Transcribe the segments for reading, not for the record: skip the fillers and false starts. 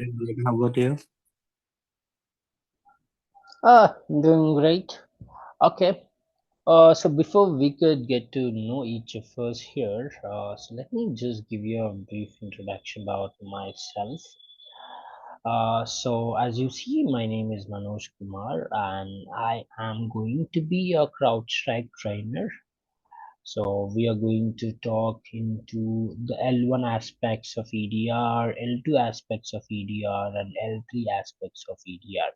Good. How about you? Doing great. Okay. So before we could get to know each of us here, so let me just give you a brief introduction about myself. So as you see, my name is Manoj Kumar, and I am going to be a CrowdStrike trainer. So we are going to talk into the L1 aspects of EDR, L2 aspects of EDR, and L3 aspects of EDR.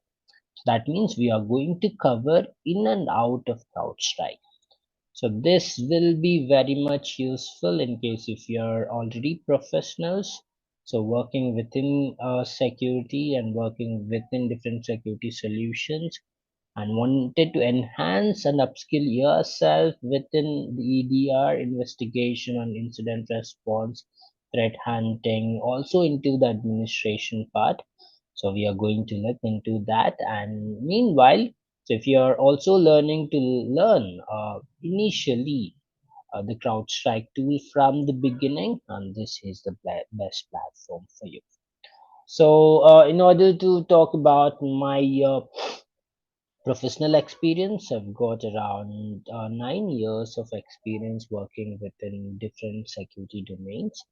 That means we are going to cover in and out of CrowdStrike. So this will be very much useful in case if you're already professionals. So working within security and working within different security solutions and wanted to enhance and upskill yourself within the EDR investigation and incident response, threat hunting, also into the administration part. So we are going to look into that. And meanwhile, so if you are also learning to learn initially the CrowdStrike tool from the beginning, and this is the best platform for you. So in order to talk about my professional experience, I've got around 9 years of experience working within different security domains,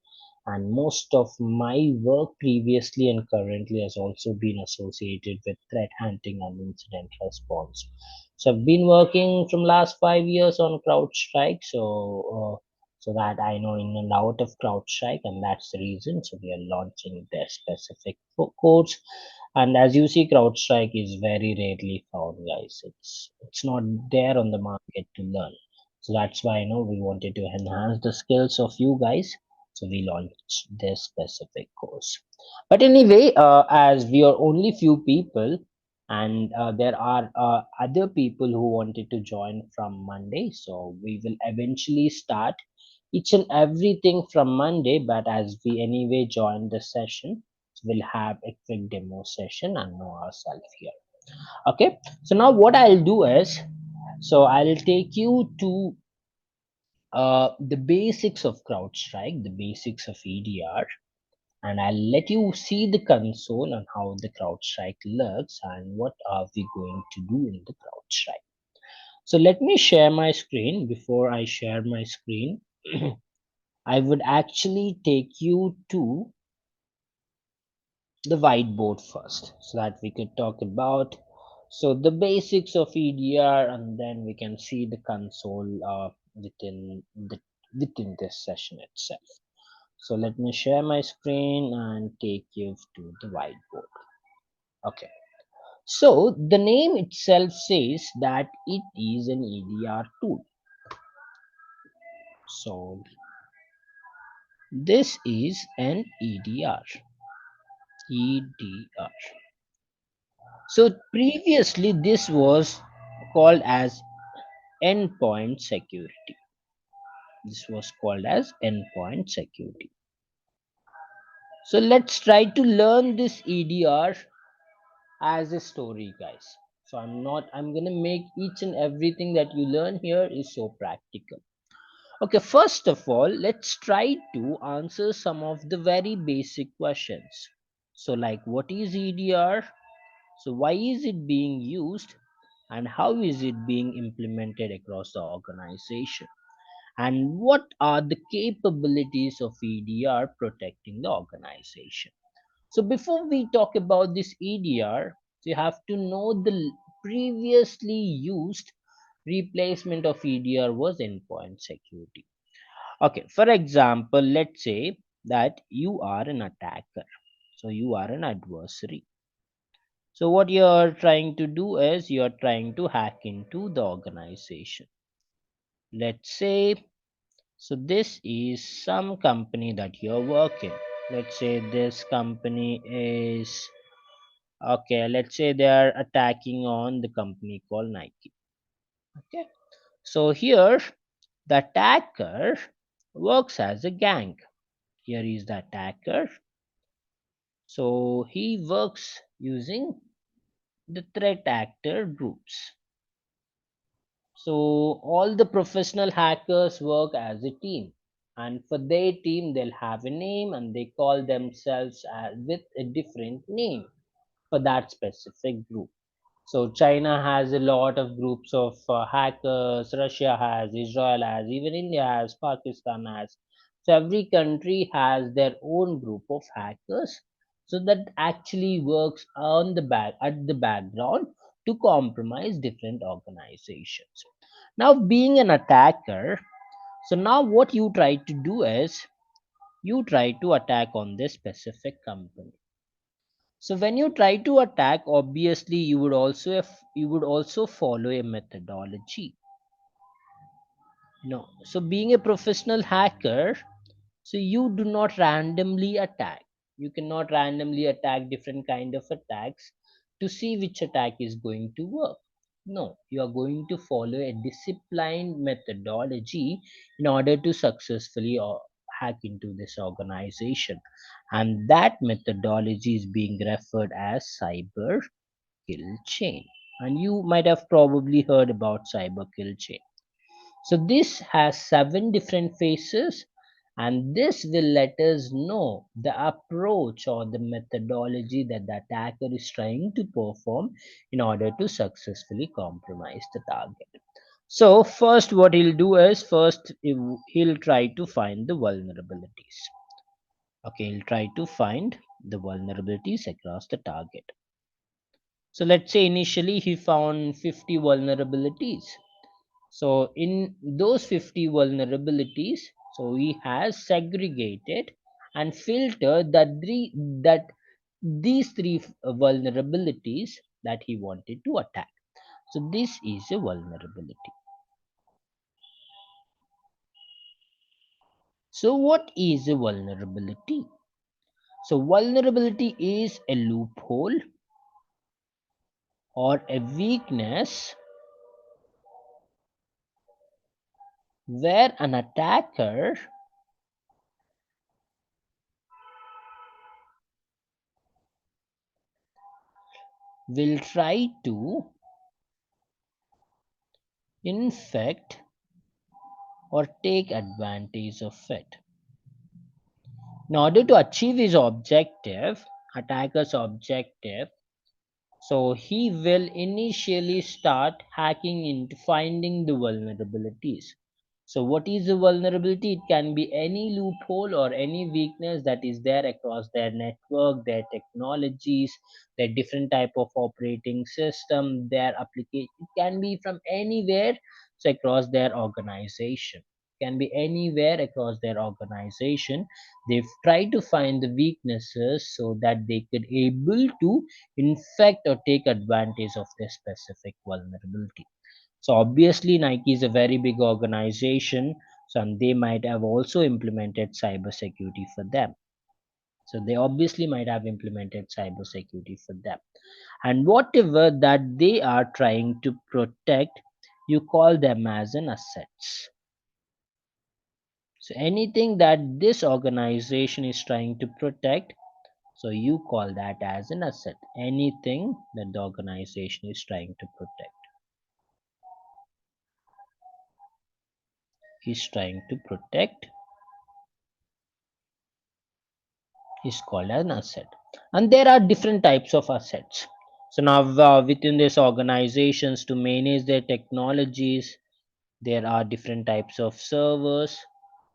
and most of my work previously and currently has also been associated with threat hunting and incident response. So I've been working from last 5 years on CrowdStrike, so that I know in and out of CrowdStrike, and that's the reason. So we are launching their specific codes, and as you see, CrowdStrike is very rarely found, guys. It's not there on the market to learn. So that's why I know we wanted to enhance the skills of you guys. So we launched this specific course. But anyway, as we are only few people, and there are other people who wanted to join from Monday, so we will eventually start each and everything from Monday. But as we anyway join the session, we'll have a quick demo session and know ourselves here. Okay, so now what I'll do is, so I'll take you to the basics of CrowdStrike, the basics of EDR, and I'll let you see the console and how the CrowdStrike looks and what are we going to do in the CrowdStrike. So let me share my screen. Before I share my screen, I would actually take you to the whiteboard first so that we could talk about so the basics of EDR, and then we can see the console within this session itself. So let me share my screen and take you to the whiteboard. Okay. So the name itself says that it is an EDR tool. So this is an EDR. EDR. So previously this was called as endpoint security. This was called as endpoint security. So let's try to learn this EDR as a story, guys. So I'm gonna make each and everything that you learn here is so practical. Okay, first of all, let's try to answer some of the very basic questions. So like, what is EDR? So why is it being used, and how is it being implemented across the organization? And what are the capabilities of EDR protecting the organization? So before we talk about this EDR, you have to know the previously used replacement of EDR was endpoint security. Okay, for example, let's say that you are an attacker. So you are an adversary. So what you're trying to do is you're trying to hack into the organization. Let's say, so this is some company that you're working. Let's say this company is, okay, let's say they are attacking on the company called Nike. Okay. So here the attacker works as a gang. Here is the attacker. So he works using the threat actor groups. So all the professional hackers work as a team. and for their team they'll have a name and they call themselves with a different name for that specific group. So China has a lot of groups of hackers, Russia has, Israel has, even India has, Pakistan has. So every country has their own group of hackers. So that actually works on the back at the background to compromise different organizations. Now, being an attacker, so now what you try to do is you try to attack on this specific company. So when you try to attack, obviously you would also follow a methodology. No. So being a professional hacker, so you do not randomly attack. You cannot randomly attack different kind of attacks to see which attack is going to work. No, you are going to follow a disciplined methodology in order to successfully hack into this organization. And that methodology is being referred as cyber kill chain. And you might have probably heard about cyber kill chain. So this has 7 different phases, and this will let us know the approach or the methodology that the attacker is trying to perform in order to successfully compromise the target. So first what he'll do is he'll try to find the vulnerabilities. Okay, he'll try to find the vulnerabilities across the target. So let's say initially he found 50 vulnerabilities. So in those 50 vulnerabilities, so he has segregated and filtered that these three vulnerabilities that he wanted to attack. So this is a vulnerability. So what is a vulnerability? So vulnerability is a loophole or a weakness where an attacker will try to infect or take advantage of it. In order to achieve his objective, attacker's objective, so he will initially start hacking into finding the vulnerabilities. So what is a vulnerability? It can be any loophole or any weakness that is there across their network, their technologies, their different type of operating system, their application. It can be from anywhere, so across their organization. Can be anywhere across their organization. They've tried to find the weaknesses so that they could able to infect or take advantage of this specific vulnerability. So obviously Nike is a very big organization, so and they might have also implemented cybersecurity for them. So they obviously might have implemented cybersecurity for them. And whatever that they are trying to protect, you call them as an assets. So anything that this organization is trying to protect, so you call that as an asset. Anything that the organization is trying to protect is called an asset. And there are different types of assets. So now within these organizations to manage their technologies, there are different types of servers,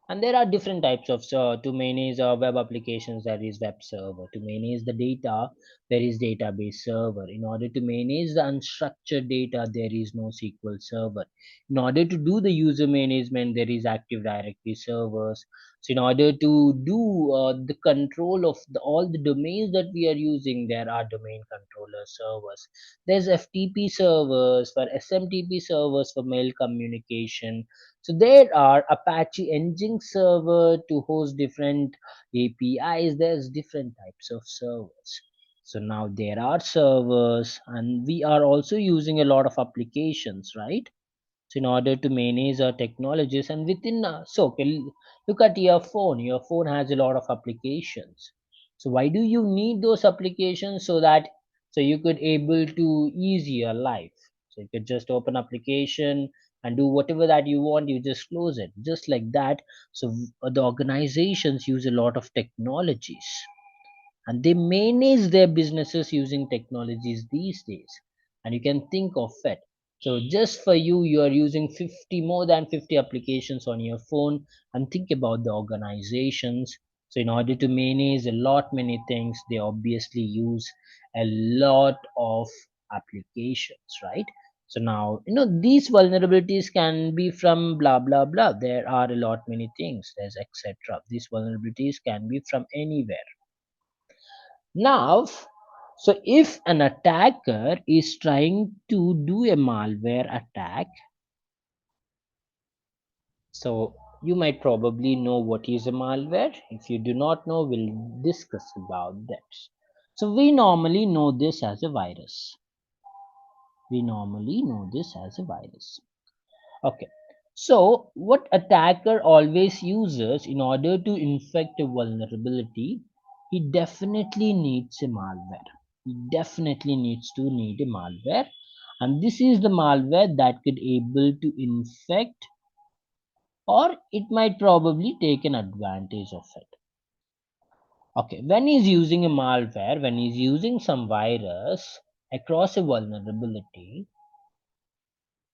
and there are different types of to manage web applications. There is web server. To manage the data, there is database server. In order to manage the unstructured data, there is no SQL server. In order to do the user management, there is active directory servers. So in order to do the control of all the domains that we are using, there are domain controller servers. There's FTP servers for SMTP servers for mail communication. So there are Apache Nginx server to host different APIs. There's different types of servers. So now there are servers, and we are also using a lot of applications, right? So in order to manage our technologies and within so okay, look at your phone. Your phone has a lot of applications. So why do you need those applications? So that so you could able to ease your life. So you could just open application, and do whatever that you want, you just close it just like that. So the organizations use a lot of technologies, and they manage their businesses using technologies these days, and you can think of it. So just for you, you are using 50, more than 50 applications on your phone, and think about the organizations. So in order to manage a lot many things, they obviously use a lot of applications, right? So now, these vulnerabilities can be from blah blah blah. There are a lot many things, there's etc. These vulnerabilities can be from anywhere. Now, so if an attacker is trying to do a malware attack, so you might probably know what is a malware. If you do not know, we'll discuss about that. So we normally know this as a virus. We normally know this as a virus. Okay. So what attacker always uses in order to infect a vulnerability, he definitely needs a malware. He definitely needs to need a malware. And this is the malware that could able to infect, or it might probably take an advantage of it. Okay, when he's using a malware, when he's using some virus across a vulnerability,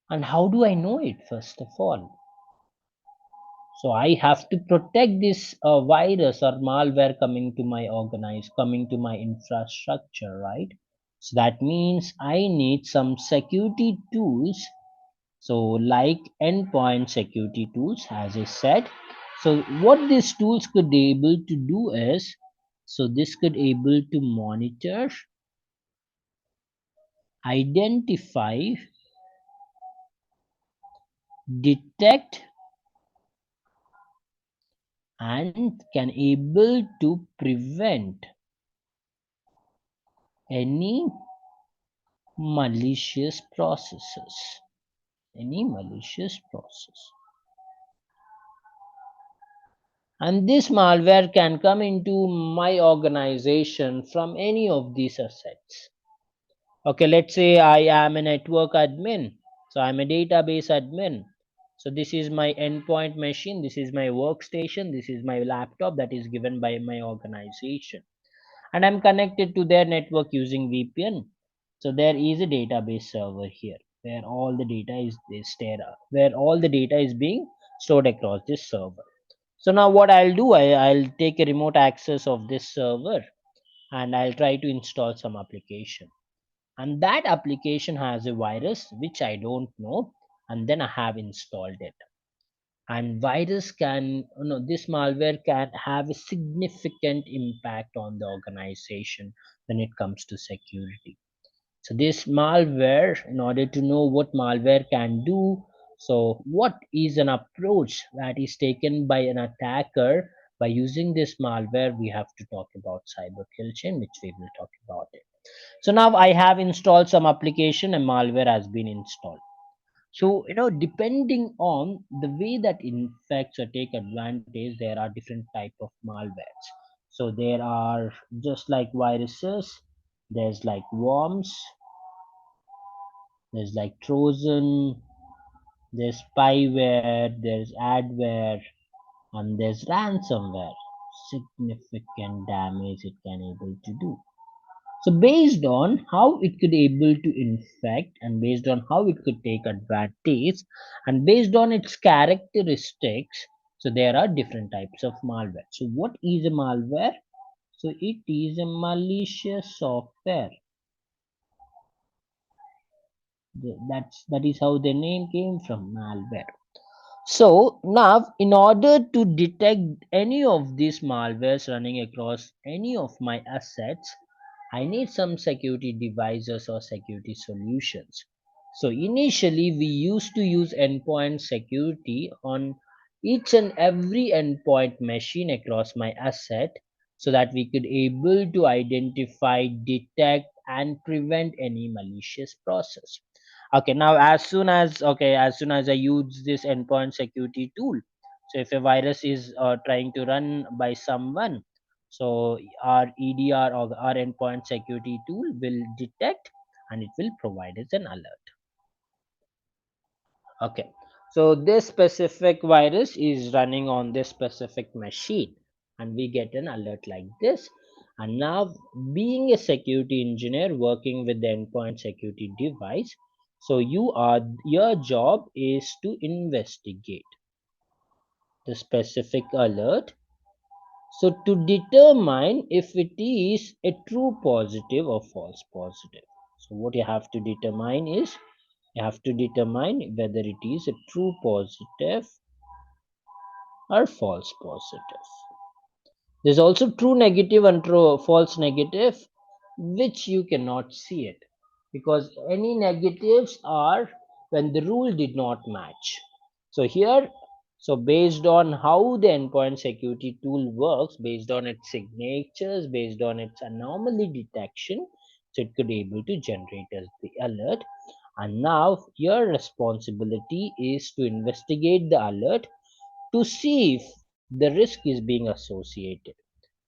and how do I know it first of all? So I have to protect this virus or malware coming to my coming to my infrastructure, right? So that means I need some security tools. So like endpoint security tools, as I said. So what these tools could be able to do is, so this could able to monitor, identify, detect, and can able to prevent any malicious processes. Any malicious process. And this malware can come into my organization from any of these assets. Okay, let's say I am a network admin. So I'm a database admin. So this is my endpoint machine, this is my workstation, this is my laptop that is given by my organization. And I'm connected to their network using VPN. So there is a database server here where all the data where all the data is being stored across this server. So now what I'll do, I'll take a remote access of this server, and I'll try to install some application. And that application has a virus which I don't know, and then I have installed it. And virus can, this malware can have a significant impact on the organization when it comes to security. So this malware, in order to know what malware can do, so what is an approach that is taken by an attacker by using this malware, we have to talk about cyber kill chain, which we will talk about it. So now I have installed some application and malware has been installed. So depending on the way that infects or take advantage, there are different type of malwares. So there are just like viruses, there's like worms, there's like Trojan, there's spyware, there's adware, and there's ransomware. Significant damage it can able to do. So based on how it could able to infect, and based on how it could take advantage, and based on its characteristics, so there are different types of malware. So what is a malware? So it is a malicious software. That is how the name came from, malware. So now, in order to detect any of these malwares running across any of my assets, I need some security devices or security solutions. So initially, we used to use endpoint security on each and every endpoint machine across my asset, so that we could able to identify, detect, and prevent any malicious process. Okay, now as soon as I use this endpoint security tool, so if a virus is trying to run by someone, so our EDR or our endpoint security tool will detect, and it will provide us an alert. Okay, so this specific virus is running on this specific machine, and we get an alert like this. And now, being a security engineer working with the endpoint security device, so your job is to investigate the specific alert, so to determine if it is a true positive or false positive. So what you have to determine is, you have to determine whether it is a true positive or false positive. There's also true negative and true false negative, which you cannot see it, because any negatives are when the rule did not match. So here, so based on how the endpoint security tool works, based on its signatures, based on its anomaly detection, so it could able to generate us the alert. And now your responsibility is to investigate the alert to see if the risk is being associated.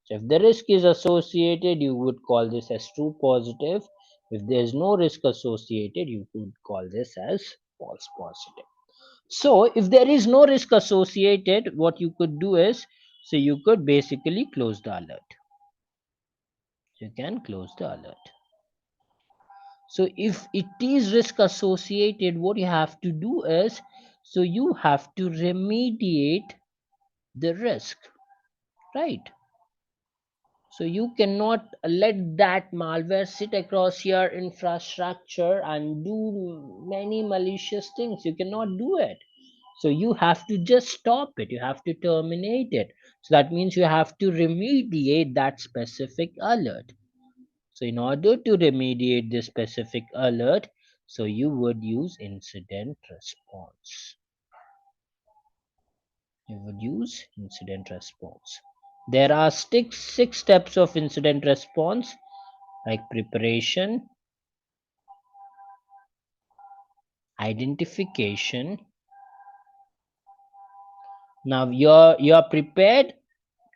So if the risk is associated, you would call this as true positive. If there is no risk associated, you could call this as false positive. So if there is no risk associated, what you could do is, so you could basically close the alert. You can close the alert. So if it is risk associated, what you have to do is, so you have to remediate the risk, right? So you cannot let that malware sit across your infrastructure and do many malicious things. You cannot do it. So you have to just stop it. You have to terminate it. So that means you have to remediate that specific alert. So in order to remediate this specific alert, so you would use incident response. You would use incident response. There are six steps of incident response, like preparation, identification. Now you're prepared.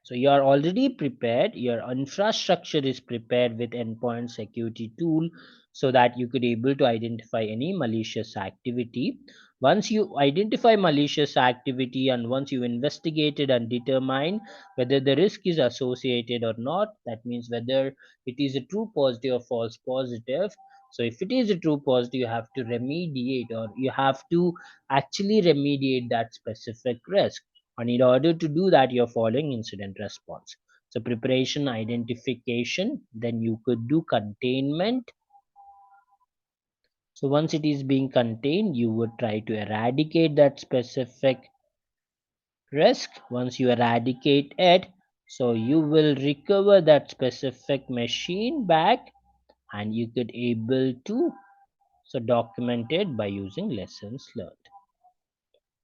So you are already prepared. Your infrastructure is prepared with endpoint security tool, so that you could able to identify any malicious activity. Once you identify malicious activity, and once you investigated and determine whether the risk is associated or not, that means whether it is a true positive or false positive. So if it is a true positive, you have to remediate, or you have to actually remediate that specific risk. And in order to do that, you're following incident response. So preparation, identification, then you could do containment. So once it is being contained, you would try to eradicate that specific risk. Once you eradicate it, so you will recover that specific machine back, and you could able to so document it by using lessons learned.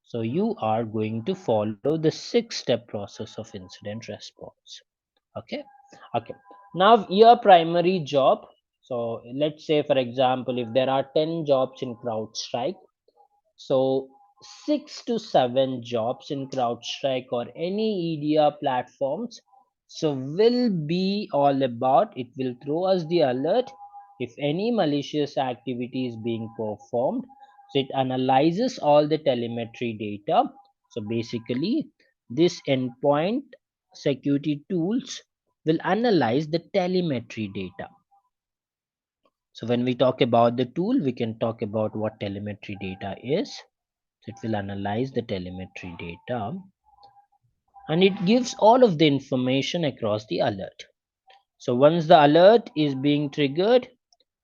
So you are going to follow the 6-step process of incident response. Okay. Okay, now your primary job, so let's say for example, if there are 10 jobs in CrowdStrike, so 6 to 7 jobs in CrowdStrike or any EDR platforms, so will be all about, it will throw us the alert if any malicious activity is being performed. So it analyzes all the telemetry data. So basically, this endpoint security tools will analyze the telemetry data. So when we talk about the tool, we can talk about what telemetry data is. So it will analyze the telemetry data, and it gives all of the information across the alert. So once the alert is being triggered,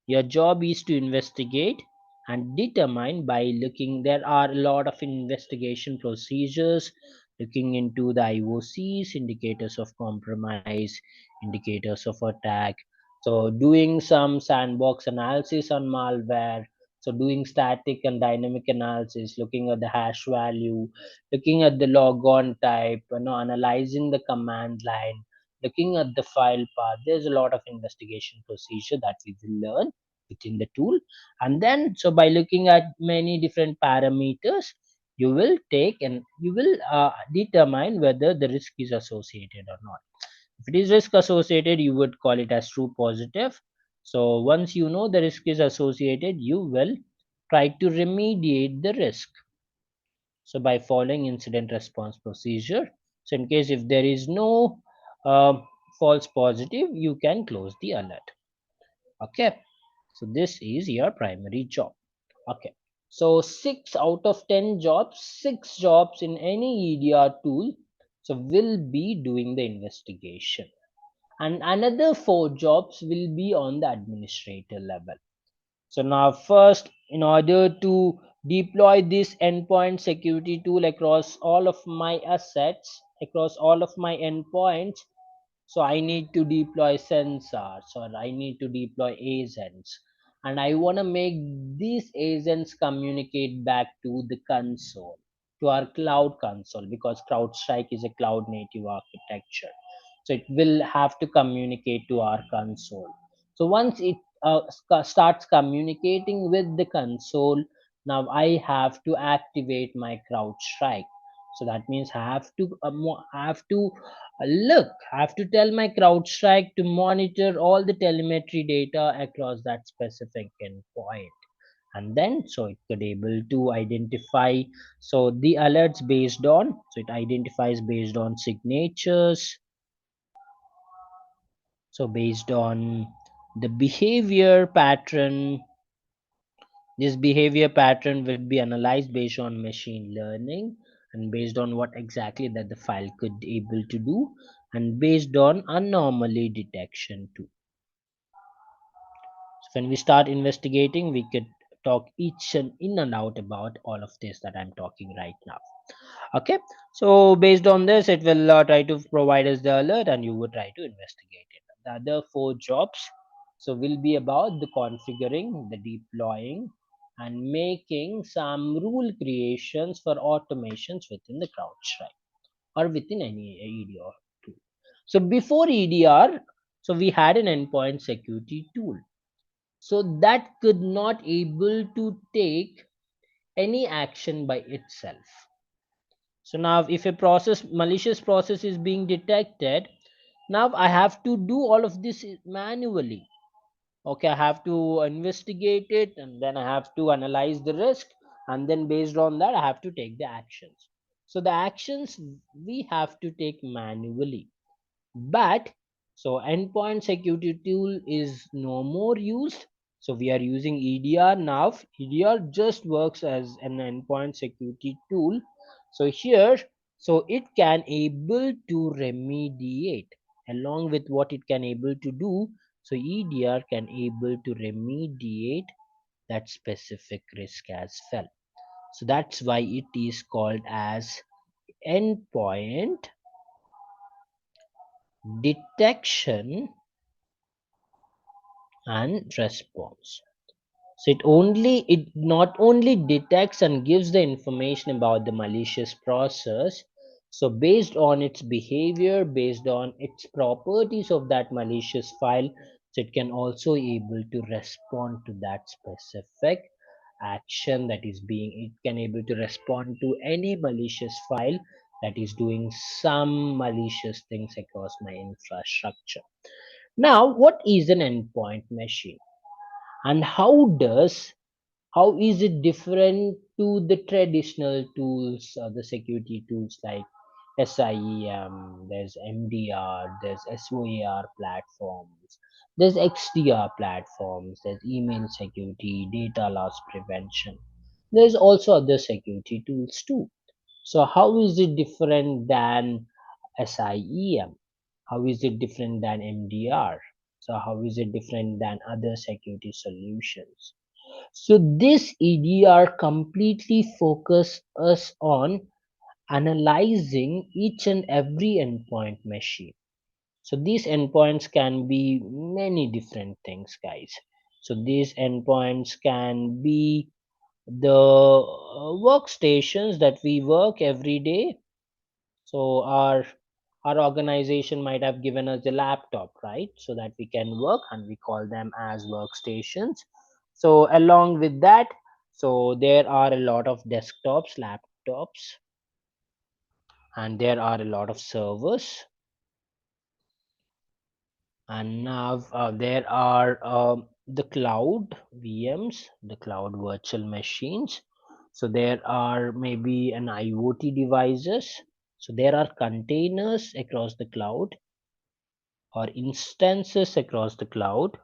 your job is to investigate and determine by looking. There are a lot of investigation procedures, looking into the IOCs, indicators of compromise, indicators of attack. So doing some sandbox analysis on malware. So doing static and dynamic analysis, looking at the hash value, looking at the logon type, analyzing the command line, looking at the file path. There's a lot of investigation procedure that we will learn within the tool. And then, so by looking at many different parameters, you will take and you will determine whether the risk is associated or not. If it is risk associated, you would call it as true positive. So once you know the risk is associated, you will try to remediate the risk. So by following incident response procedure, so in case if there is no uh, false positive, you can close the alert. Okay, so this is your primary job. Okay, so 6 out of 10 jobs, 6 jobs in any EDR tool, so will be doing the investigation, and another 4 jobs will be on the administrator level. So now first, in order to deploy this endpoint security tool across all of my assets, across all of my endpoints, so I need to deploy sensors, or I need to deploy agents, and I want to make these agents communicate back to the console, to our cloud console, because CrowdStrike is a cloud native architecture. So it will have to communicate to our console. So once it starts communicating with the console, now I have to activate my CrowdStrike. So that means I have to I have to tell my CrowdStrike to monitor all the telemetry data across that specific endpoint. And then so it could able to identify, so the alerts based on, so it identifies based on signatures, so based on the behavior pattern. This behavior pattern will be analyzed based on machine learning, and based on what exactly that the file could able to do, and based on anomaly detection too. So when we start investigating, we could talk each and in and out about all of this that I'm talking right now. Okay, so based on this, it will try to provide us the alert, and you would try to investigate it. The other 4 jobs so will be about the configuring, the deploying, and making some rule creations for automations within the CrowdStrike or within any EDR tool. So before EDR, so we had an endpoint security tool, so that could not able to take any action by itself. So now if a process, malicious process is being detected, now I have to do all of this manually. Okay, I have to investigate it, and then I have to analyze the risk, and then based on that I have to take the actions. So the actions we have to take manually. But so endpoint security tool is no more used, so we are using EDR now. EDR just works as an endpoint security tool. So here, so it can able to remediate, along with what it can able to do, so EDR can able to remediate that specific risk as well. So that's why it is called as endpoint detection and response. So it not only detects and gives the information about the malicious process, so based on its behavior, based on its properties of that malicious file, so it can also able to respond to that specific action that is being, it can able to respond to any malicious file that is doing some malicious things across my infrastructure. Now, what is an endpoint machine, and how is it different to the traditional tools, the security tools like SIEM, there's MDR, there's SOAR platforms, there's XDR platforms, there's email security, data loss prevention. There's also other security tools too. So how is it different than SIEM? How is it different than MDR? So how is it different than other security solutions? So this EDR completely focus us on analyzing each and every endpoint machine. So these endpoints can be many different things, guys. So these endpoints can be the workstations that we work every day. So our organization might have given us a laptop, right, so that we can work, and we call them as workstations. So along with that, so there are a lot of desktops, laptops, and there are a lot of servers, and now there are the cloud VMs, the cloud virtual machines. So there are maybe an IoT devices. So there are containers across the cloud or instances across the cloud.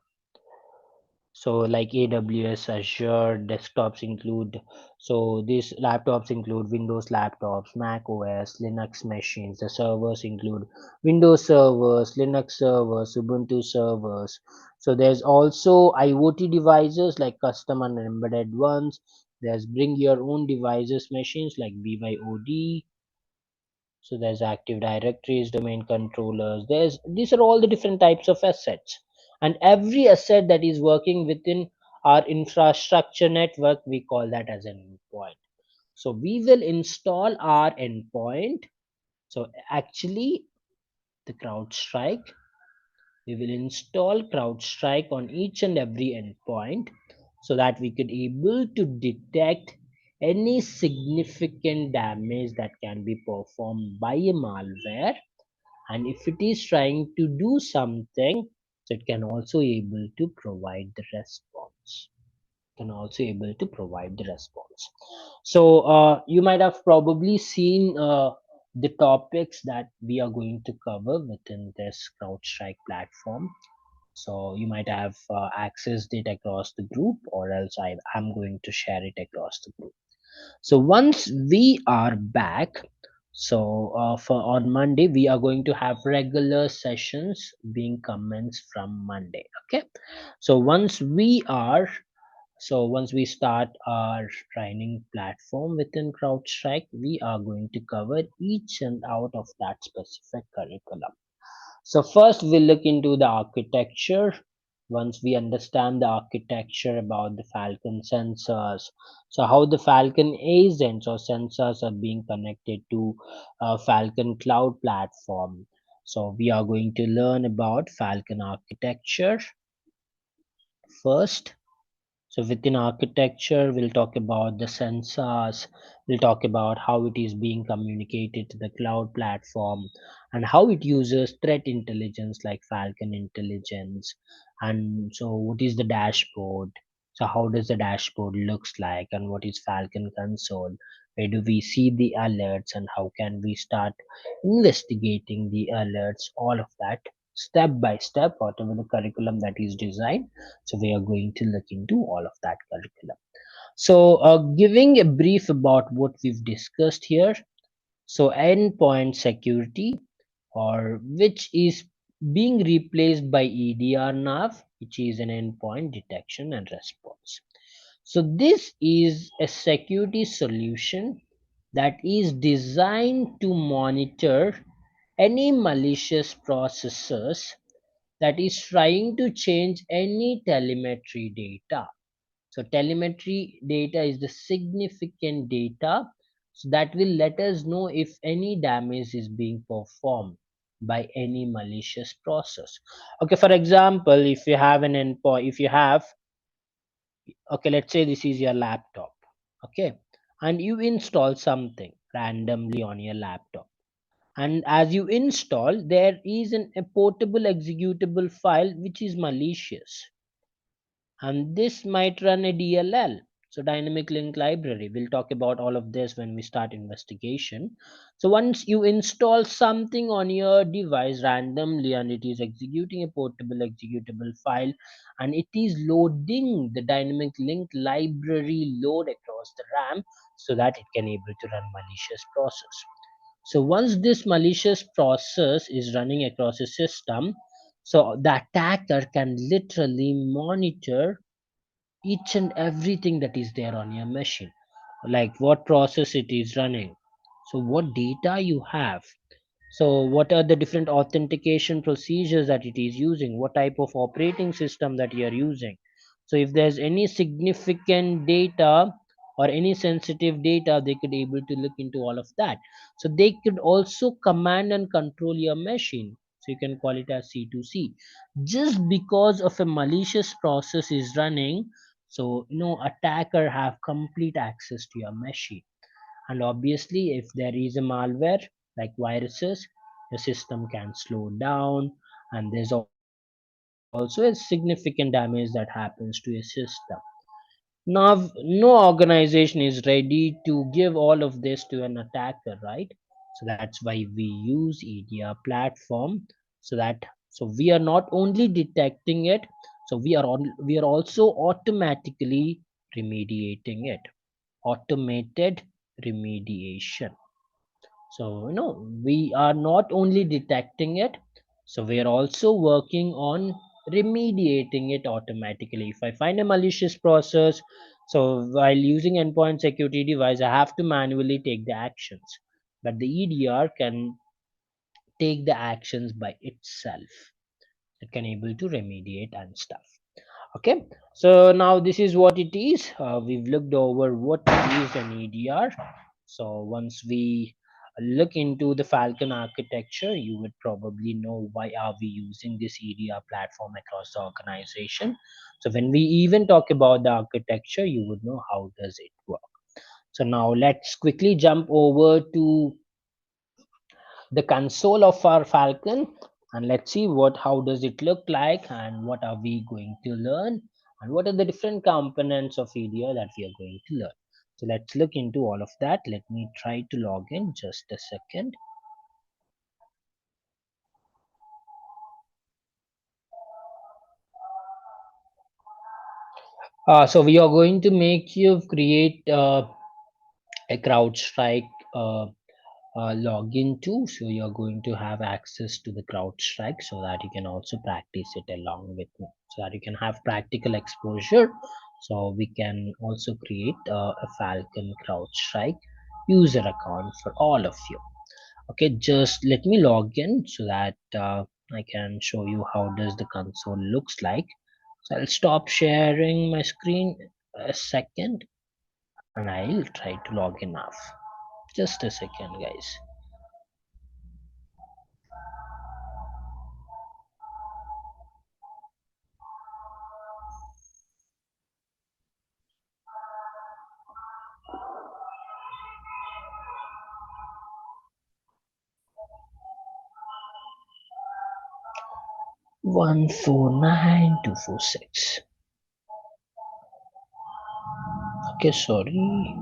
So like AWS, Azure, desktops include, so these laptops include Windows laptops, Mac OS, Linux machines. The servers include Windows servers, Linux servers, Ubuntu servers. So there's also IoT devices like custom and embedded ones. There's bring your own devices machines like BYOD. So there's active directories, domain controllers. There's these are all the different types of assets, and every asset that is working within our infrastructure network, we call that as an endpoint. So we will install our endpoint. So actually, the CrowdStrike, we will install CrowdStrike on each and every endpoint so that we could able to detect any significant damage that can be performed by a malware, and if it is trying to do something, so it can also able to provide the response, can also able to provide the response. So you might have probably seen the topics that we are going to cover within this CrowdStrike platform. So you might have accessed it across the group, or else I'm going to share it across the group. So once we are back, so for on Monday we are going to have regular sessions being commenced from Monday. Okay. So once we start our training platform within CrowdStrike, we are going to cover each and out of that specific curriculum. So first we'll look into the architecture. Once we understand the architecture about the Falcon sensors, so how the Falcon agents or sensors are being connected to Falcon cloud platform. So we are going to learn about Falcon architecture first. So within architecture, we'll talk about the sensors, we'll talk about how it is being communicated to the cloud platform and how it uses threat intelligence like Falcon intelligence. And so what is the dashboard? So how does the dashboard looks like, and what is Falcon Console? Where do we see the alerts, and how can we start investigating the alerts? All of that step by step, whatever the curriculum that is designed, so we are going to look into all of that curriculum. So giving a brief about what we've discussed here. So endpoint security, or which is being replaced by EDR now, which is an endpoint detection and response. So this is a security solution that is designed to monitor any malicious processes that is trying to change any telemetry data. So telemetry data is the significant data, so that will let us know if any damage is being performed by any malicious process. Okay, for example, if you have an endpoint, if you have, okay, let's say this is your laptop, okay, and you install something randomly on your laptop, and as you install, there is a portable executable file which is malicious, and this might run a DLL. So dynamic link library. We'll talk about all of this when we start investigation. So once you install something on your device randomly and it is executing a portable executable file, and it is loading the dynamic link library load across the RAM so that it can able to run malicious process. So once this malicious process is running across a system, so the attacker can literally monitor each and everything that is there on your machine, like what process it is running, so what data you have, so what are the different authentication procedures that it is using, what type of operating system that you are using. So if there's any significant data or any sensitive data, they could able to look into all of that. So they could also command and control your machine, so you can call it as C2C. Just because of a malicious process is running, so attacker have complete access to your machine. And obviously if there is a malware like viruses, the system can slow down, and there's also a significant damage that happens to a system. Now, no organization is ready to give all of this to an attacker, right? So that's why we use EDR platform, so we are not only detecting it, so we are also automatically remediating it. Automated remediation. So we are not only detecting it, so we are also working on remediating it automatically. If I find a malicious process, so while using endpoint security device, I have to manually take the actions, but the EDR can take the actions by itself. It can able to remediate and stuff. Okay, so now this is what it is. We've looked over what is an EDR. So once we look into the Falcon architecture, you would probably know why are we using this EDR platform across the organization. So when we even talk about the architecture, you would know how does it work. So now let's quickly jump over to the console of our Falcon, and let's see what how does it look like, and what are we going to learn, and what are the different components of EDR that we are going to learn. So let's look into all of that. Let me try to log in just a second. So we are going to make you create a CrowdStrike login too. So you're going to have access to the CrowdStrike so that you can also practice it along with me, so that you can have practical exposure. So we can also create a Falcon CrowdStrike user account for all of you. Okay, just let me log in so that I can show you how does the console looks like. So I'll stop sharing my screen a second, and I'll try to log in now. Just a second, guys. 149246. Okay, sorry.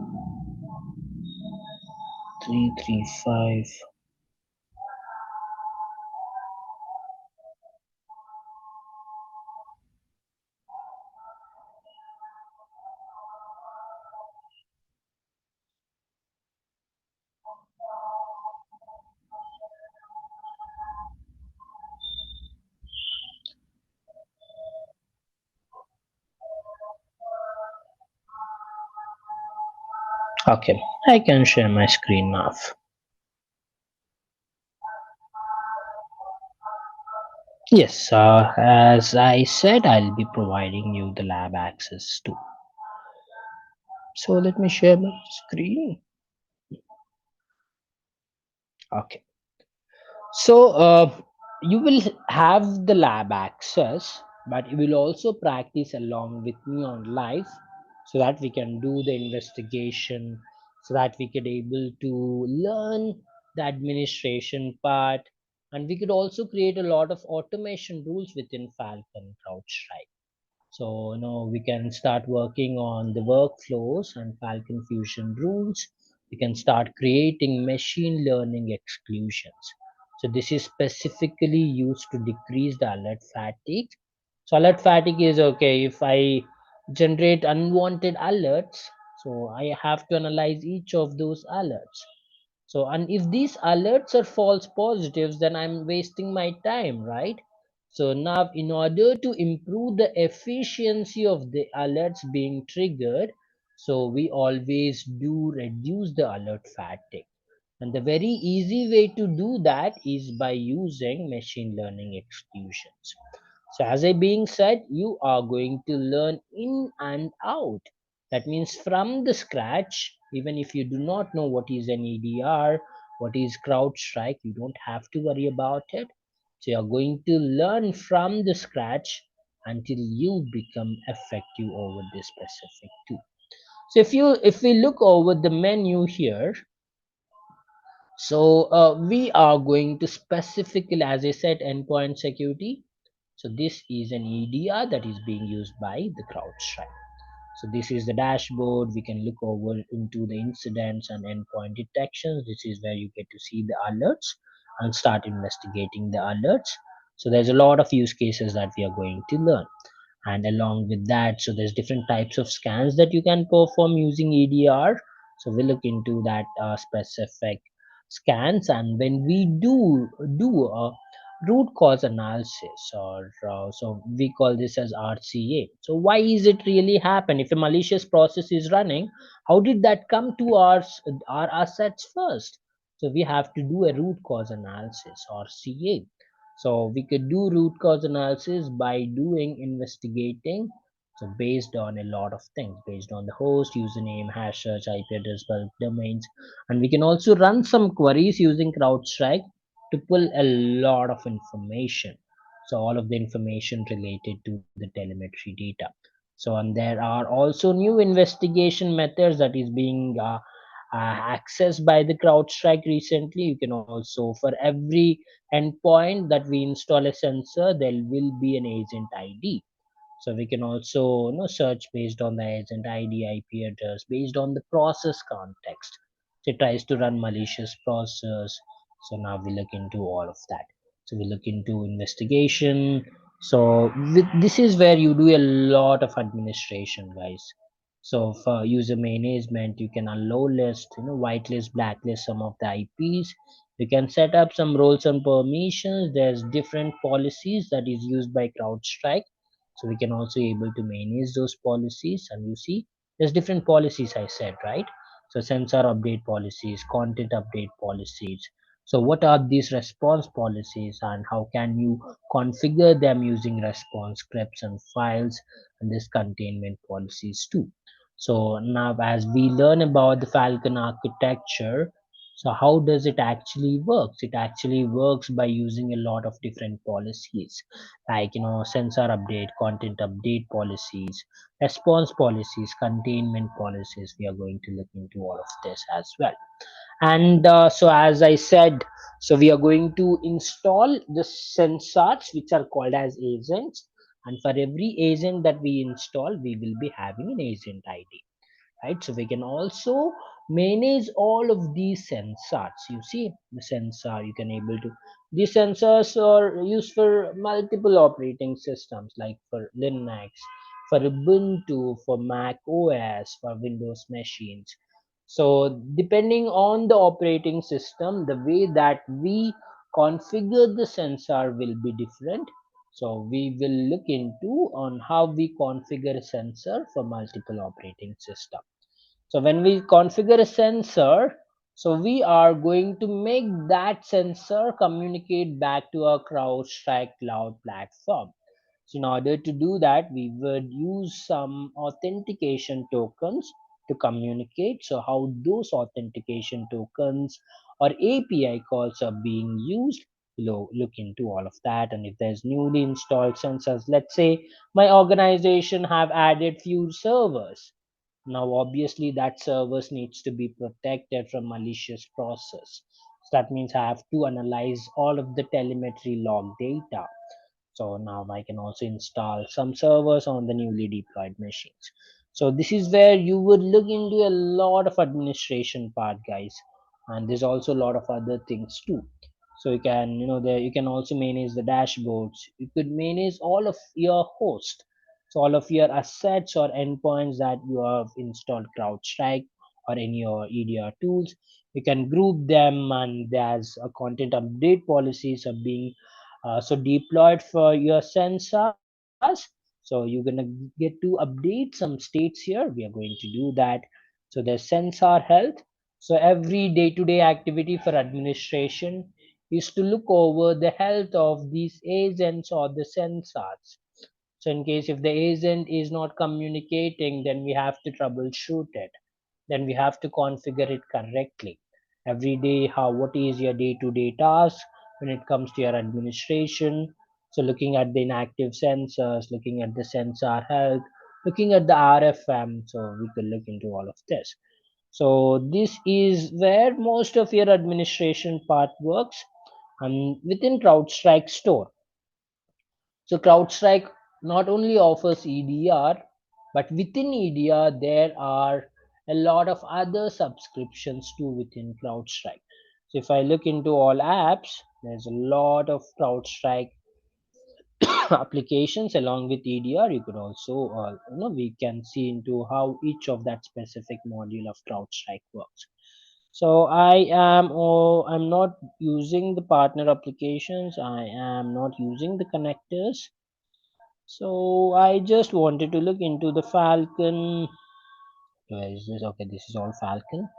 335. Okay, I can share my screen now. Yes, as I said, I'll be providing you the lab access too. So let me share my screen. Okay. So you will have the lab access, but you will also practice along with me on live, so that we can do the investigation, so that we could able to learn the administration part, and we could also create a lot of automation rules within Falcon CrowdStrike. So we can start working on the workflows and Falcon Fusion rules. We can start creating machine learning exclusions. So this is specifically used to decrease the alert fatigue. So alert fatigue is okay if I generate unwanted alerts. So I have to analyze each of those alerts. So, and if these alerts are false positives, then I'm wasting my time, right? So now, in order to improve the efficiency of the alerts being triggered, so we always do reduce the alert fatigue. And the very easy way to do that is by using machine learning exclusions. So as I being said, you are going to learn in and out. That means from the scratch, even if you do not know what is an EDR, what is CrowdStrike, you don't have to worry about it. So you're going to learn from the scratch until you become effective over this specific tool. So if we look over the menu here, so we are going to specifically, as I said, endpoint security. So this is an EDR that is being used by the CrowdStrike. So this is the dashboard. We can look over into the incidents and endpoint detections. This is where you get to see the alerts and start investigating the alerts. So there's a lot of use cases that we are going to learn. And along with that, so there's different types of scans that you can perform using EDR. So we'll look into that specific scans. And when we do a root cause analysis, or so we call this as RCA. So why is it really happen? If a malicious process is running, how did that come to our assets first? So we have to do a root cause analysis, RCA. So we could do root cause analysis by doing investigating. So based on a lot of things, based on the host, username, hash search, IP address, bulk domains, and we can also run some queries using CrowdStrike to pull a lot of information. So all of the information related to the telemetry data. So and there are also new investigation methods that is being accessed by the CrowdStrike recently. You can also, for every endpoint that we install a sensor, there will be an agent ID. So we can also search based on the agent ID, IP address, based on the process context. So it tries to run malicious process. So now we look into all of that. So we look into investigation. So this is where you do a lot of administration, guys. So for user management, you can allow list, whitelist, blacklist some of the IPs. You can set up some roles and permissions. There's different policies that is used by CrowdStrike. So we can also able to manage those policies. And you see there's different policies, I said, right? So sensor update policies, content update policies. So what are these response policies, and how can you configure them using response scripts and files, and this containment policies too. So now as we learn about the Falcon architecture, so how does it actually works? It actually works by using a lot of different policies, like sensor update, content update policies, response policies, containment policies. We are going to look into all of this as well. And so as I said, so we are going to install the sensors which are called as agents, and for every agent that we install, we will be having an agent ID, right? So we can also manage all of these sensors. You see the sensor, you can able to, these sensors are used for multiple operating systems, like for Linux, for Ubuntu, for Mac OS, for Windows machines. So depending on the operating system, the way that we configure the sensor will be different. So we will look into on how we configure a sensor for multiple operating system. So when we configure a sensor, so we are going to make that sensor communicate back to our CrowdStrike cloud platform. So in order to do that, we would use some authentication tokens to communicate. So how those authentication tokens or API calls are being used, look into all of that. And if there's newly installed sensors, let's say my organization have added few servers, now obviously that service needs to be protected from malicious process. So that means I have to analyze all of the telemetry log data. So now I can also install some servers on the newly deployed machines. So this is where you would look into a lot of administration part, guys. And there's also a lot of other things too. So you can, there you can also manage the dashboards. You could manage all of your host. So all of your assets or endpoints that you have installed CrowdStrike or in your EDR tools. You can group them, and there's a content update policies are being so deployed for your sensors. So you're gonna get to update some states here. We are going to do that. So there's sensor health. So every day-to-day activity for administration is to look over the health of these agents or the sensors. So in case if the agent is not communicating, then we have to troubleshoot it. Then we have to configure it correctly. Every day, how what is your day-to-day task when it comes to your administration? So looking at the inactive sensors, looking at the sensor health, looking at the RFM. So we could look into all of this. So this is where most of your administration part works, and within CrowdStrike Store. So CrowdStrike not only offers EDR, But within EDR, there are a lot of other subscriptions too within CrowdStrike. So if I look into all apps, there's a lot of CrowdStrike applications along with EDR. You could also, we can see into how each of that specific module of CrowdStrike works. So I'm not using the partner applications. I am not using the connectors. So I just wanted to look into the Falcon. Where is this? Okay, this is all Falcon.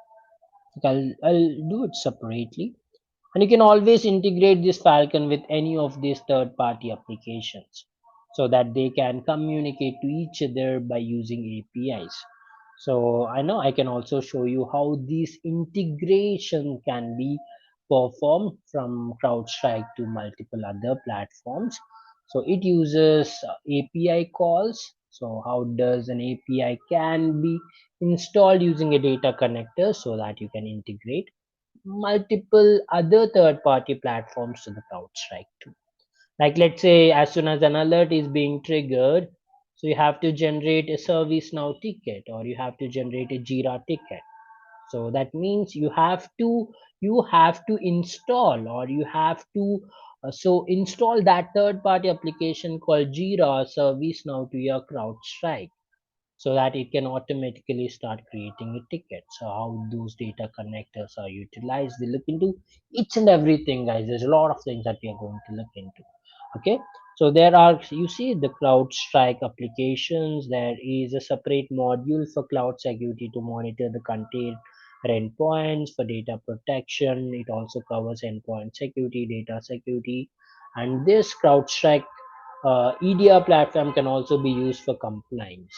Okay, I'll do it separately. And you can always integrate this Falcon with any of these third party applications so that they can communicate to each other by using APIs. So I know I can also show you how this integration can be performed from CrowdStrike to multiple other platforms. So it uses API calls. So how does an API can be installed using a data connector so that you can integrate multiple other third party platforms to the CrowdStrike too. Like let's say as soon as an alert is being triggered, so you have to generate a ServiceNow ticket or you have to generate a Jira ticket. So that means you have to install or you have to install that third party application called Jira or ServiceNow to your CrowdStrike so that it can automatically start creating a ticket. So how those data connectors are utilized, we look into each and everything, guys. There's a lot of things that we are going to look into. Okay, so there are, you see the CrowdStrike applications. There is a separate module for cloud security to monitor the container endpoints for data protection. It also covers endpoint security, data security, and this CrowdStrike EDR platform can also be used for compliance.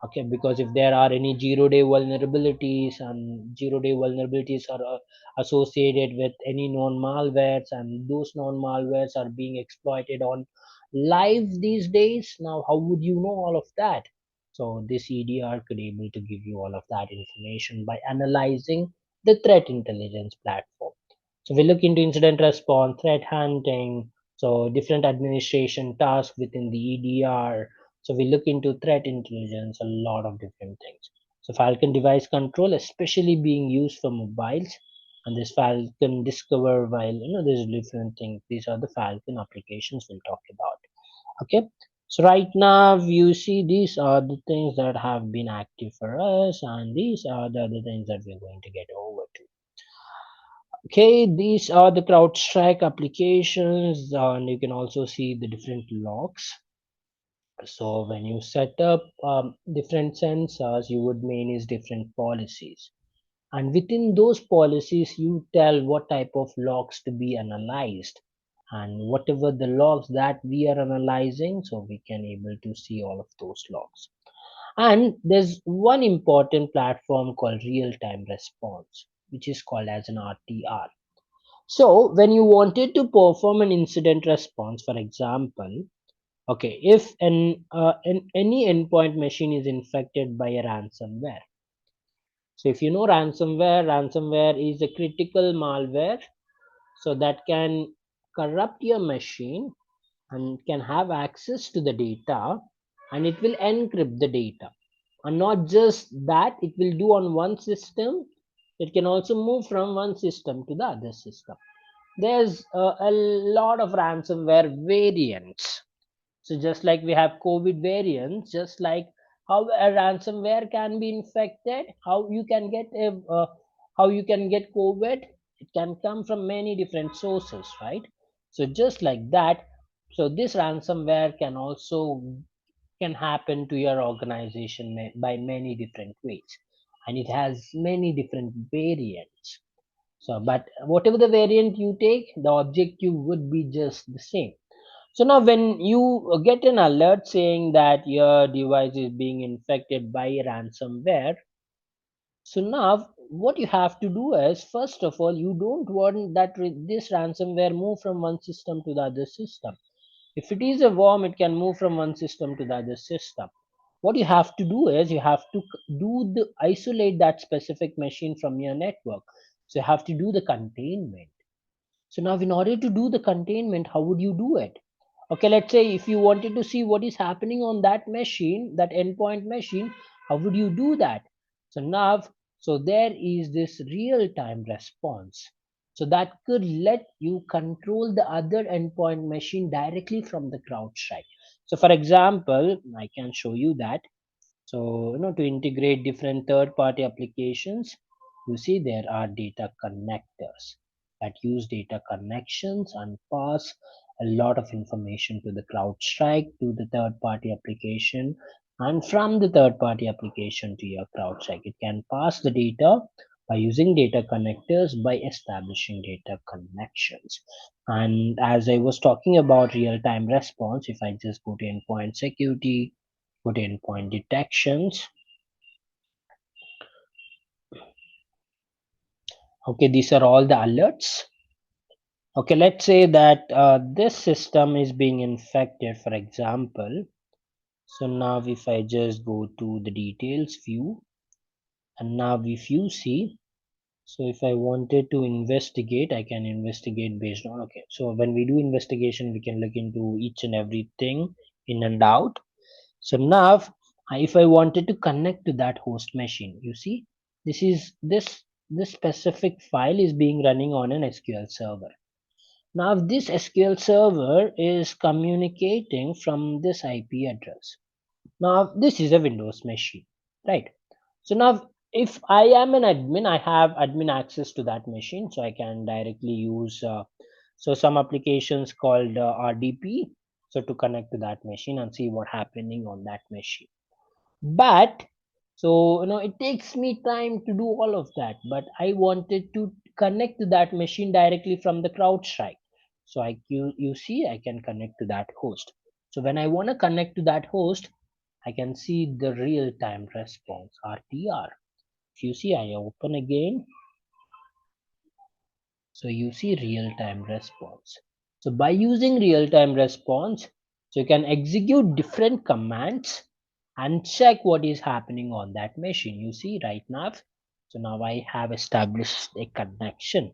Okay, because if there are any zero-day vulnerabilities and zero-day vulnerabilities are associated with any known malwares and those known malwares are being exploited on live these days, now how would you know all of that? So this EDR could able to give you all of that information by analyzing the threat intelligence platform. So we look into incident response, threat hunting, so different administration tasks within the EDR. So we look into threat intelligence, a lot of different things. So Falcon device control, especially being used for mobiles, and this Falcon discover, while there's different things. These are the Falcon applications we'll talk about. Okay. So right now you see these are the things that have been active for us, and these are the other things that we're going to get over to. Okay, these are the CrowdStrike applications, and you can also see the different logs. So when you set up different sensors, you would manage different policies. And within those policies, you tell what type of logs to be analyzed. And whatever the logs that we are analyzing, so we can able to see all of those logs. And there's one important platform called real-time response, which is called as an RTR. So when you wanted to perform an incident response, for example, okay, if any endpoint machine is infected by a ransomware. So if you know ransomware is a critical malware, so that can corrupt your machine and can have access to the data, and it will encrypt the data. And not just that, it will do on one system, it can also move from one system to the other system. There's a lot of ransomware variants. So just like we have COVID variants, just like how a ransomware can be infected, how you can get COVID, it can come from many different sources, right? So just like that, so this ransomware can also can happen to your organization by many different ways, and it has many different variants. So, but whatever the variant you take, the objective would be just the same. So now when you get an alert saying that your device is being infected by ransomware, so now what you have to do is, first of all, you don't want that this ransomware move from one system to the other system. If it is a worm, it can move from one system to the other system. What you have to do is you have to do the isolate that specific machine from your network. So you have to do the containment. So now in order to do the containment, how would you do it? Okay, let's say if you wanted to see what is happening on that machine, that endpoint machine, how would you do that? So now, so there is this real time response, so that could let you control the other endpoint machine directly from the CrowdStrike. So for example, I can show you that. So, to integrate different third party applications, you see there are data connectors that use data connections and pass a lot of information to the CrowdStrike, to the third party application, and from the third party application to your CrowdStrike. It can pass the data by using data connectors, by establishing data connections. And as I was talking about real time response, if I just go to endpoint security, put endpoint detections. Okay, these are all the alerts. Okay, let's say that this system is being infected, for example. So now if I just go to the details view, and now if you see, so if I wanted to investigate, I can investigate based on, okay, so when we do investigation, we can look into each and everything in and out. So now, if I wanted to connect to that host machine, you see, this specific file is being running on an SQL server. Now, this SQL server is communicating from this IP address. Now, this is a Windows machine, right? So now, if I am an admin, I have admin access to that machine, so I can directly use so some applications called RDP, so to connect to that machine and see what happening on that machine. But so it takes me time to do all of that, but I wanted to connect to that machine directly from the CrowdStrike. So you see I can connect to that host. So when I want to connect to that host, I can see the real time response, RTR. If you see, I open again, so you see real time response. So by using real time response, so you can execute different commands and check what is happening on that machine. You see right now, so now I have established a connection.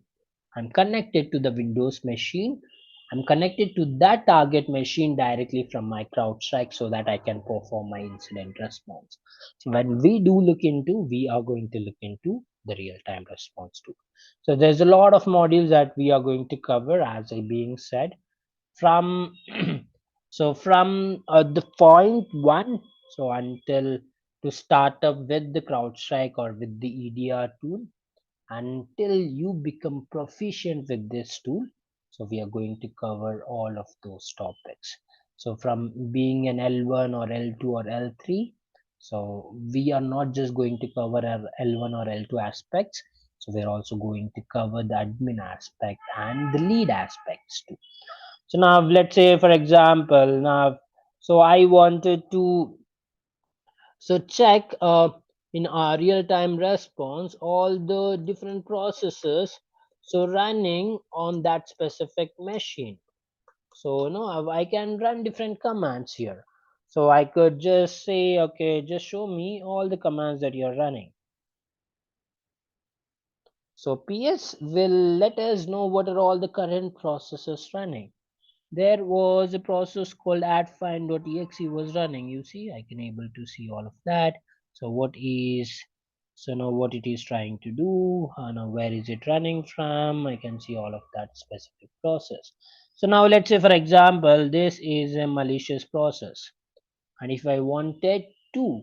I'm connected to the Windows machine. I'm connected to that target machine directly from my CrowdStrike so that I can perform my incident response. So when we are going to look into the real-time response too. So there's a lot of modules that we are going to cover, as I being said, from so from the point one, so until to start up with the CrowdStrike or with the EDR tool, until you become proficient with this tool. So we are going to cover all of those topics. So from being an L1 or L2 or L3, so we are not just going to cover our L1 or L2 aspects, so we're also going to cover the admin aspect and the lead aspects too. So now let's say for example, now so I wanted to so check in our real-time response all the different processes so running on that specific machine. So I can run different commands here. So I could just say, okay, just show me all the commands that you're running. So PS will let us know what are all the current processes running. There was a process called addfind.exe was running. You see, I can able to see all of that. So now what it is trying to do, now where is it running from, I can see all of that specific process. So now let's say for example, this is a malicious process, and if I wanted to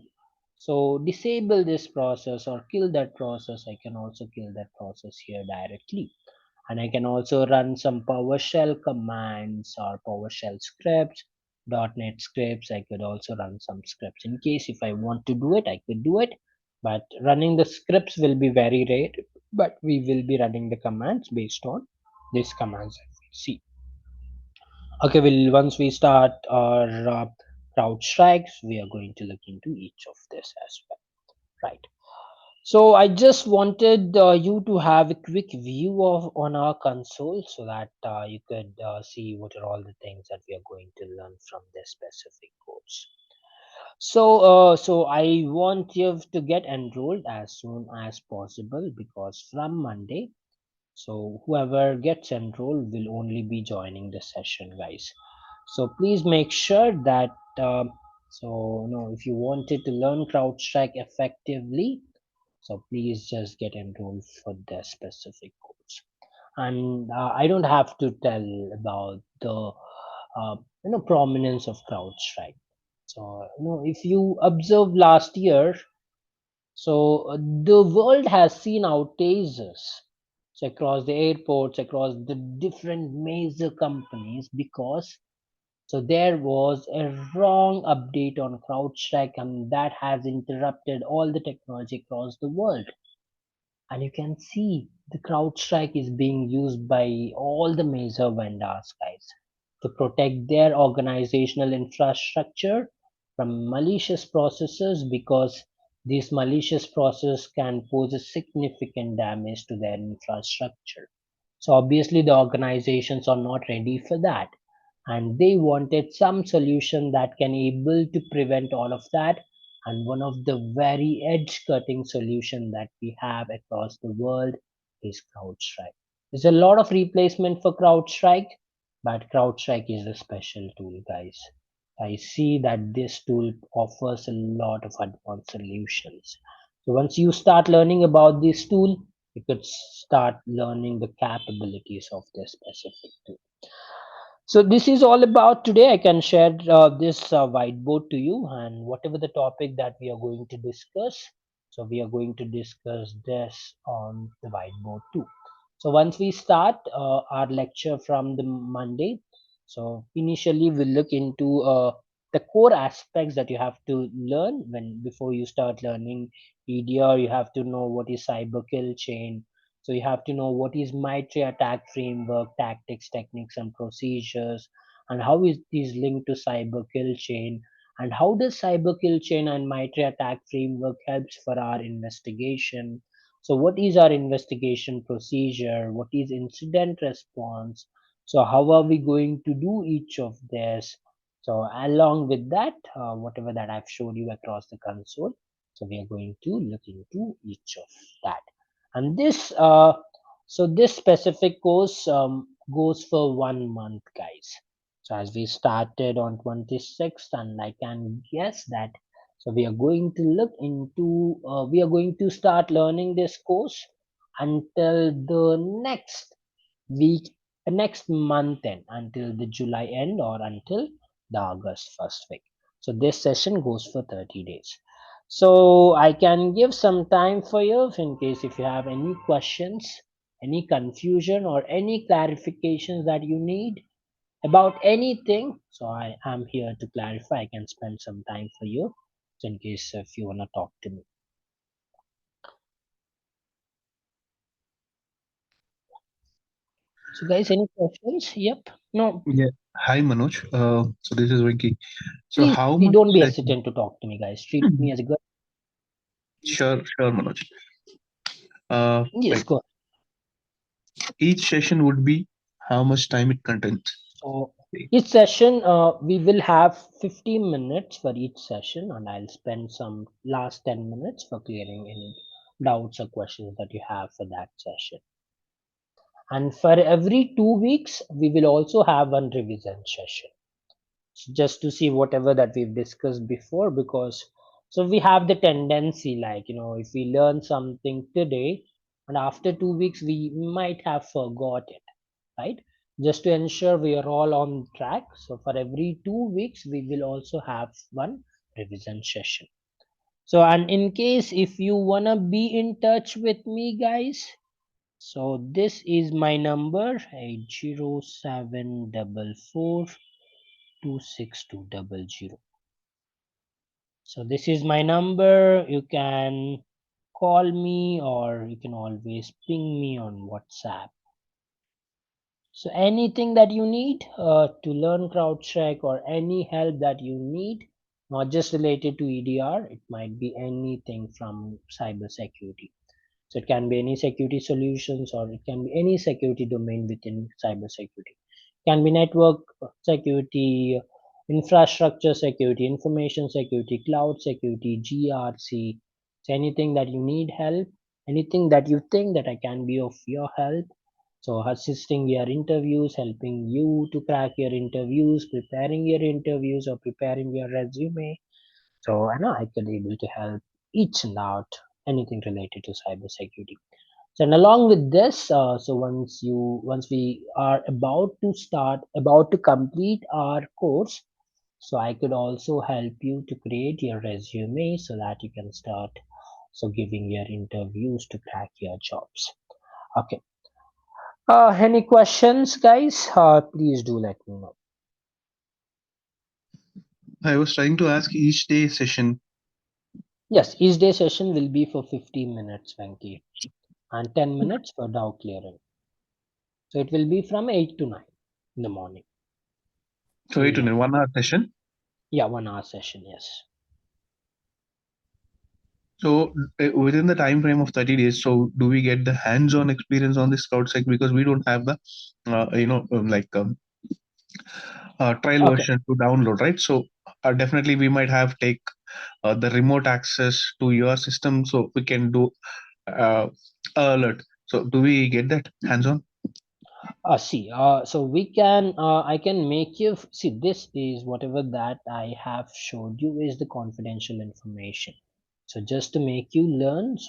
so disable this process or kill that process, I can also kill that process here directly. And I can also run some PowerShell commands or PowerShell scripts, .NET scripts. I could also run some scripts in case if I want to do it, I could do it. But running the scripts will be very rare. But we will be running the commands based on these commands that we see. Okay, well, once we start our crowd strikes, we are going to look into each of this as well, right? So I just wanted you to have a quick view of on our console so that you could see what are all the things that we are going to learn from this specific course. So I want you to get enrolled as soon as possible because from Monday, so whoever gets enrolled will only be joining the session, guys. So please make sure that if you wanted to learn CrowdStrike effectively, so please just get enrolled for the specific course. And I don't have to tell about the prominence of CrowdStrike. So if you observe last year, so the world has seen outages, so across the airports, across the different major companies, because so there was a wrong update on CrowdStrike, and that has interrupted all the technology across the world. And you can see the CrowdStrike is being used by all the major vendors, guys, to protect their organizational infrastructure from malicious processes, because these malicious processes can pose a significant damage to their infrastructure. So obviously the organizations are not ready for that, and they wanted some solution that can able to prevent all of that. And one of the very edge cutting solution that we have across the world is CrowdStrike. There's a lot of replacement for CrowdStrike, but CrowdStrike is a special tool, guys. I see that this tool offers a lot of advanced solutions. So once you start learning about this tool, you could start learning the capabilities of this specific tool. So this is all about today. I can share this whiteboard to you, and whatever the topic that we are going to discuss, so we are going to discuss this on the whiteboard too. So once we start our lecture from the Monday, so initially we'll look into the core aspects that you have to learn when before you start learning EDR. You have to know what is cyber kill chain, so you have to know what is MITRE attack framework, tactics, techniques, and procedures, and how is this linked to cyber kill chain, and how does cyber kill chain and MITRE attack framework helps for our investigation. So what is our investigation procedure? What is incident response? So how are we going to do each of this? So along with that, whatever that I've showed you across the console, so we are going to look into each of that. And this specific course goes for 1 month, guys. So as we started on 26th, and I can guess that, so we are going to start learning this course until the week next month end, until the July end, or until the August first week. So this session goes for 30 days. So I can give some time for you in case if you have any questions, any confusion, or any clarifications that you need about anything. So I am here to clarify. I can spend some time for you, so in case if you want to talk to me. So guys, any questions? Yep. No, Yeah. Hi, Manoj. So this is Vicky. So please how much don't be session? hesitant to talk to me, guys. Treat me as a good. Sure, sure, Manoj. Yes, Like go. each session would be how much time it contains. So each session, we will have 15 minutes for each session, and I'll spend some last 10 minutes for clearing any doubts or questions that you have for that session. And for every 2 weeks, we will also have one revision session, just to see whatever that we've discussed before. Because so we have the tendency, like, if we learn something today, and after 2 weeks we might have forgot it, right? Just to ensure we are all on track, so for every 2 weeks we will also have one revision session. So, and in case if you wanna be in touch with me, guys, so this is my number, 807442620. So this is my number. You can call me, or you can always ping me on WhatsApp. So anything that you need to learn CrowdStrike, or any help that you need, not just related to EDR, it might be anything from cybersecurity. So it can be any security solutions, or it can be any security domain within cybersecurity. It can be network security, infrastructure security, information security, cloud security, GRC. So anything that you need help, anything that you think that I can be of your help, So assisting your interviews, helping you to crack your interviews, preparing your interviews or preparing your resume. So I know I could able to help each and out anything related to cybersecurity. So and along with this, so once we are about to complete our course, so I could also help you to create your resume so that you can start so giving your interviews to crack your jobs. Okay. Any questions, guys? Please do let me know. I was trying to ask each day session. Yes, each day session will be for 15 minutes, Venki, and 10 minutes for doubt clearing. So it will be from 8 to 9 in the morning. So In wait a the minute, 1 hour session. Yeah, 1 hour session. Yes. So within the time frame of 30 days, so do we get the hands-on experience on this CrowdStrike because we don't have the trial Okay. version to download, right? So definitely we might have take the remote access to your system so we can do uh, alert. So do we get that hands-on? See, so I can make you see. This is whatever that I have showed you is the confidential information. So just to make you learn,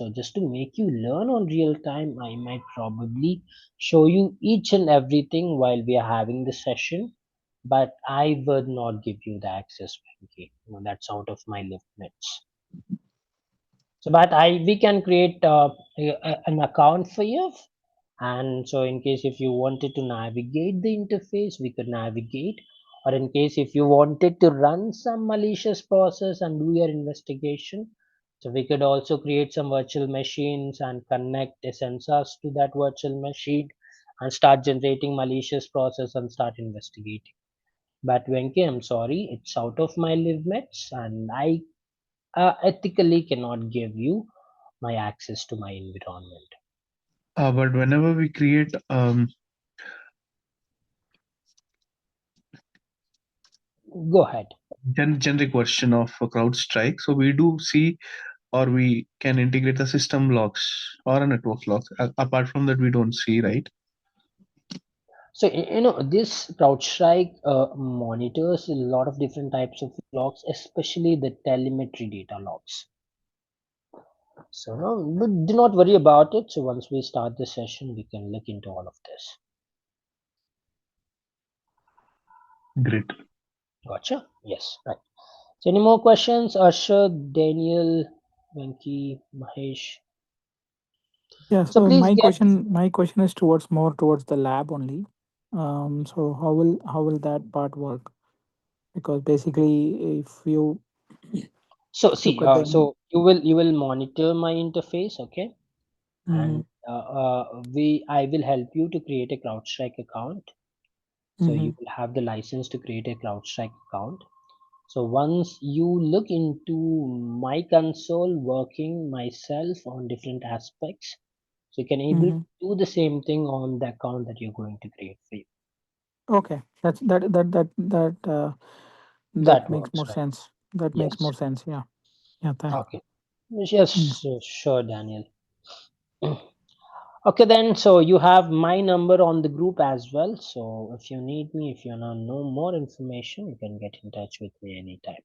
on real time, I might probably show you each and everything while we are having the session, but I would not give you the access. Okay, that's out of my limits. So but I we can create an account for you, and so in case if you wanted to navigate the interface we could navigate, or in case if you wanted to run some malicious process and do your investigation, so we could also create some virtual machines and connect the sensors to that virtual machine and start generating malicious process and start investigating. But Venki, I'm sorry, it's out of my limits, and I ethically cannot give you my access to my environment. But whenever we create Go ahead. generic version of a CrowdStrike, so we do see or we can integrate the system logs or a network logs. Apart from that, we don't see, right? So this CrowdStrike monitors a lot of different types of logs, especially the telemetry data logs. So no, but do not worry about it. So once we start the session, we can look into all of this. Great. Gotcha. Yes. Right. So any more questions? Ashar, Daniel, Venki, Mahesh. Yeah, So so please get. my question is towards more towards the lab only. So how will that part work? Because basically, if you So see. look at the So you will monitor my interface, okay? mm-hmm, And I will help you to create a CrowdStrike account. So mm-hmm, you will have the license to create a CrowdStrike account. So once you look into my console working myself on different aspects, so you can able mm-hmm. to do the same thing on the account that you're going to create for you. Okay, that That makes works, more right? sense. That makes Yes. more sense. Yeah, yeah. Okay. Yes, Yeah. sure, Daniel. Okay, then, so you have my number on the group as well. So if you need me, if you want to know more information, you can get in touch with me anytime.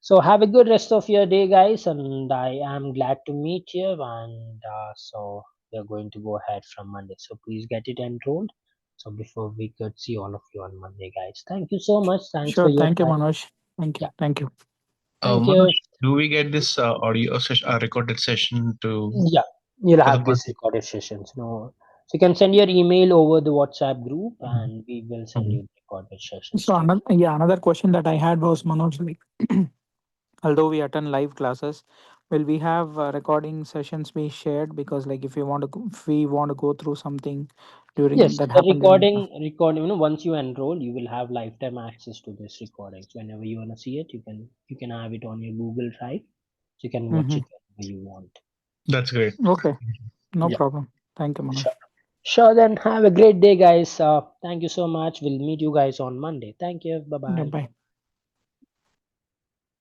So have a good rest of your day, guys, and I am glad to meet you. And so we're going to go ahead from Monday. So please get it enrolled. So before we could see all of you on Monday, guys. Thank you so much. Thanks for Sure. your Thank you, time. Manoj. Thank you. Yeah, Thank you. thank Manoj, you. do we get this audio session, recorded session to Yeah, you'll for the have this person? recorded sessions. No, so you can send your email over the WhatsApp group, Mhm. and we will send Mhm. you the recorded sessions So to you. another question that I had was Manoj, like, although we attend live classes, will we have recording sessions be shared? Because like if we want to go through something during Yes, that the happened in recording. Once you enroll, you will have lifetime access to this recording. So whenever you wanna see it, you can have it on your Google Drive. So you can watch mm-hmm. it whenever you want. That's great. Okay, no Yeah, problem. Thank you, Manoj. sure. Sure. Then have a great day, guys. Thank you so much. We'll meet you guys on Monday. Thank you. Bye Yeah, bye. bye.